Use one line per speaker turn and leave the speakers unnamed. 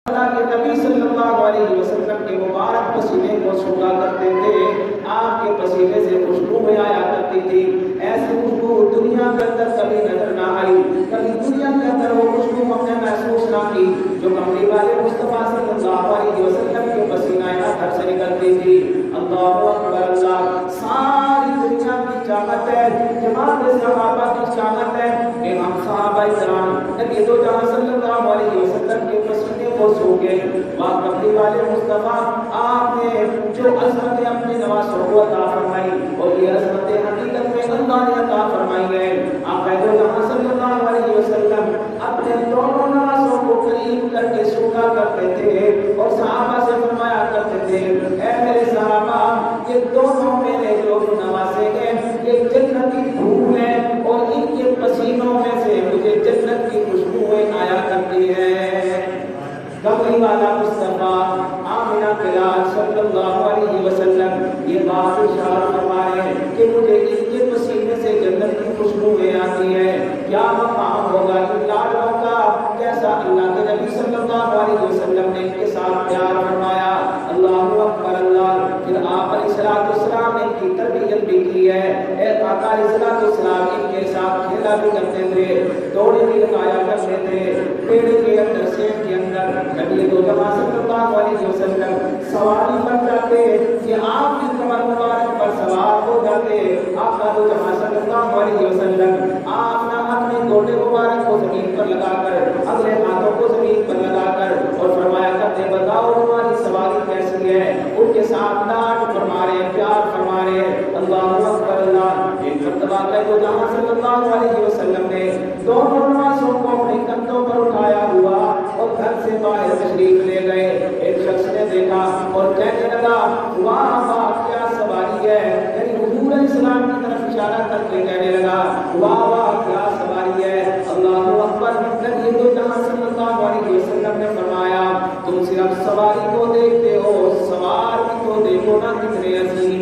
اللہ کے نبی صلی اللہ علیہ وسلم کے مبارک پسینے کو سونگا کرتے تھے، آپ کے پسینے سے خوشبو میں آیا کرتی تھی، ایسی خوشبو دنیا کے اندر کبھی نظر نہ آئی، کبھی دنیا کے اندر وہ خوشبو ہم نے محسوس نہ کی جو کملی والے مصطفیٰ صلی اللہ علیہ وسلم کے پسینہ اطہر سے نکلتی تھی۔ اللہ اکبر اللہ، ساری دنیا کی چاہت ہے، جماعت صحابہ کی چاہت ہے کہ ہم صحابہ کرام نبی دو جہاں صلی اللہ علیہ وسلم کے پسینے کو سو گئے، وہاں کملی والے مصطفیٰ آپ نے جو عظمت اپنے نوازوں کو عطا فرمائی اور یہ عظمت حقیقت میں اللہ نے عطا فرمائی ہے۔ آپ دو جہاں صلی اللہ علیہ وسلم اپنے دونوں نوازوں کو قریب کر کے سوکھا کرتے تھے اور صحابہ سے فرمایا کرتے تھے، اے میرے صحابہ، یہ دونوں میرے جو نوازے ہیں یہ جنت کی دھول ہے اور ان کے پسینوں میں سے مجھے جنت کی خوشبوئیں آیا کرتی ہے۔ کملی والا مصطفیٰ آمنہ بلال صلی اللہ علیہ وسلم یہ بات ارشاد فرمائے کہ مجھے ان کے پسینے سے جنت کی خوشبوئیں آتی ہے۔ کیا مقام ہوگا ان لاڈوں کا، کیسا اللہ کے نبی صلی اللہ علیہ وسلم نے ان کے ساتھ پیار فرمایا۔ اللہ اکبر اللہ۔ پھر آپ علیہ السلام نے ان کی تربیت بھی کی ہے، اے آقا علیہ السلام ان کے ساتھ کھیلا بھی کرتے تھے، دوڑے بھی لگایا کرتے تھے، پیڑ کے اندر سیب کے اندر نبی دو جہاں صلی اللہ علیہ وسلم سواری بن جاتے کہ آپ کی کمر مبارک پر سوار ہو جاتے، آقا دو جہاں صلی اللہ علیہ وسلم آپ نے اپنے گوٹے مبارک کو زمین پر لگا کر اگلے ہاتھوں کو زمین پر لگا کر اور فرمایا کرتے، بتاؤ تمہاری سواری کیسی ہے؟ ان کے ساتھ ڈانٹ فرما رہے، پیار فرما رہے۔ اللہ اکبر اللہ۔ ایک مرتبہ دو جہاں صلی اللہ علیہ وسلم نے دونوں نوازوں کو اپنے کندھوں پر اٹھایا ہوا اور گھر سے باہر تشریف لے گئے۔ ایک شخص نے دیکھا اور کہنے لگا، واہ واہ کیا سواری ہے، یعنی حضور علیہ السلام کی طرف اشارہ کر کے کہنے لگا، واہ واہ کیا سواری ہے۔ اللہ اکبر۔ نبی دو جہاں صلی اللہ علیہ وسلم نے فرمایا، تم صرف سواری کو دیکھتے ہو، سوار بھی تو دیکھو نا کتنے عظیم